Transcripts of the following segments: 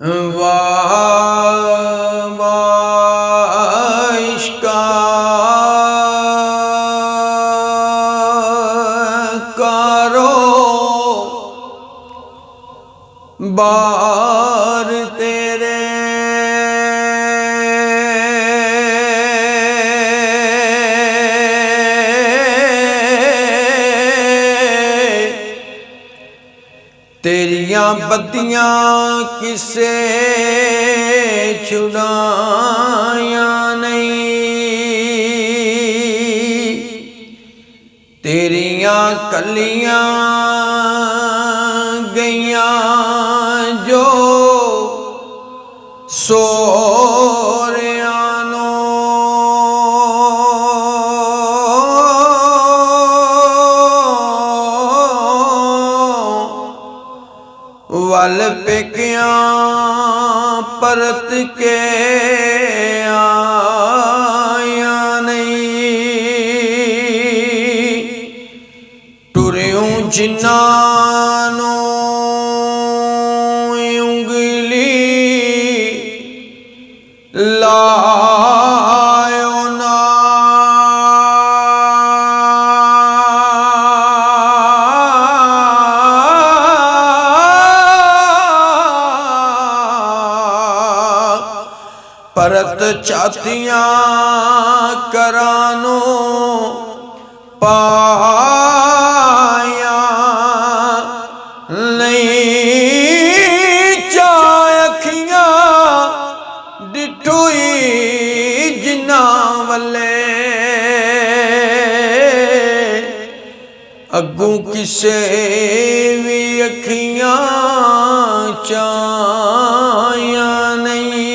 ਵਾਹ ਵਾਹ ਇਸ਼ਕਾ ਕਰੋ ਬਾਰ ਤੇਰੇ तेरियां बत्तियां किसे छुड़ाया नहीं, तेरियां कलियां गईयां जो सोरियां वल पेकियां परत के आया नहीं, टुरियों जिन्ना उंगली लायो ना, परत चातियां करानो पाया नहीं, चाय अखियां डिठोई जिन्ना वल्ले अगू किसे भी अखियां चाया नहीं,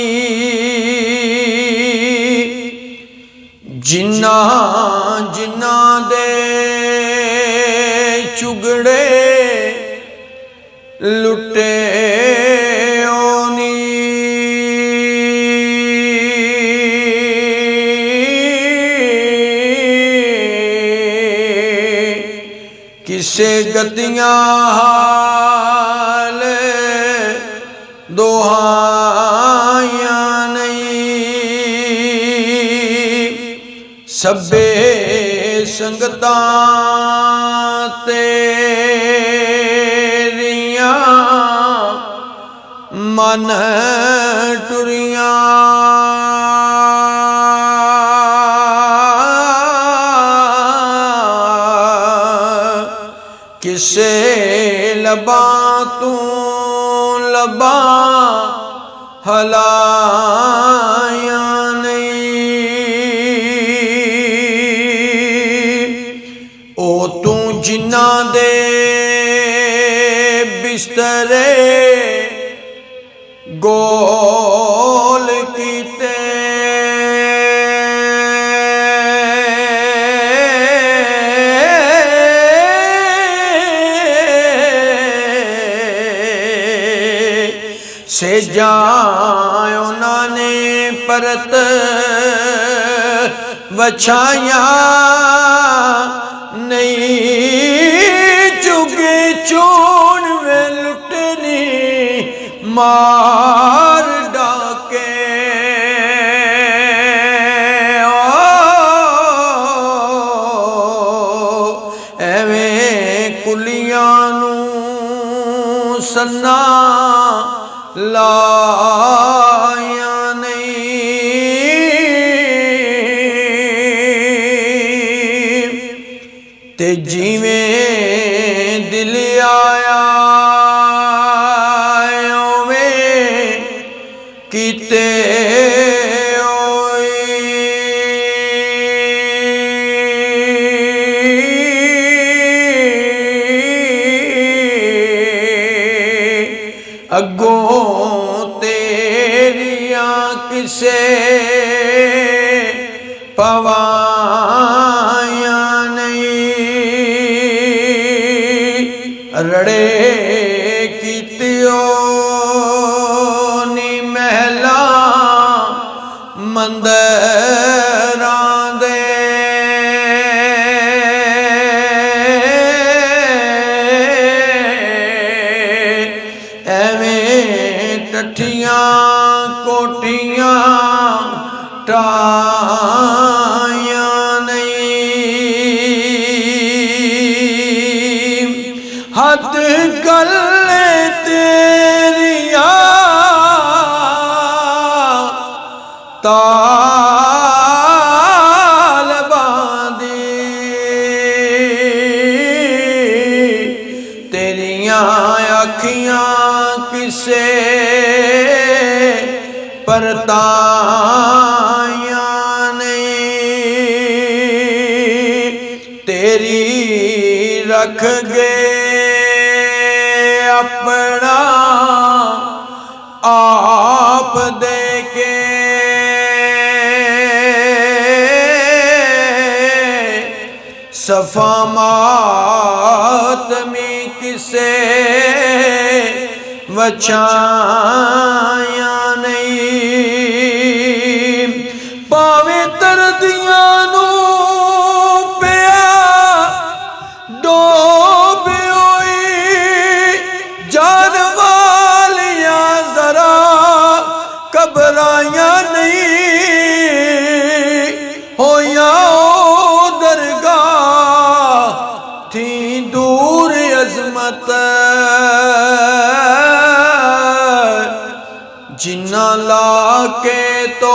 जिन्ना जिन्ना दे चुगड़े लुटे ओनी, किसे गतियां हाल दोहाया नहीं, सभे संगतां तेरियां मन टुरियां, किसे लबा तू लबा हलाया नहीं, ओ तू जिन्ना दे बिस्तरे गोल कीते, सेजा उन्होंने परत वछाया नहीं, चुगे चोण में लुटनी मार डाके, एवें कुलियां नू सन्ना लाया नहीं, ते जिवें दिल आया ओवें कीते अगों तेरियां किसे पवाया नहीं, रड़े कीतियो नी महला मंदरां दे, ਠੱਠੀਆਂ ਕੋਠੀਆਂ ਟਾਈਆਂ ਨਹੀਂ ਹੱਦ ਗੱਲ ਤੇਰੀਆਂ ਤਾਲਬਾਂ ਦੀ ਤੇਰੀਆਂ ਅੱਖੀਆਂ ਕਿਸੇ ਪਰਤਾਈਆਂ ਨਹੀਂ ਤੇਰੀ ਰੱਖ ਗਏ ਆਪਣਾ ਆਪ ਦੇ ਕੇ ਸਫਾ ਮਾਤਮੀ ਕਿਸੇ ਵਛਾਇਆ ਨਹੀਂ ਭਾਵੇਂ ਤਰਦੀਆਂ ਨੂੰ ਪਿਆ ਡੋਬ ਹੋਈ ਜਾਨ ਵਾਲੀਆਂ ਜ਼ਰਾ ਘਬਰਾਈਆਂ ਨਹੀਂ ਹੋਈਆਂ ਉਹ ਦਰਗਾਹ ਥੀ ਦੂਰ ਅਜ਼ਮਤ जिन्ना ला के तो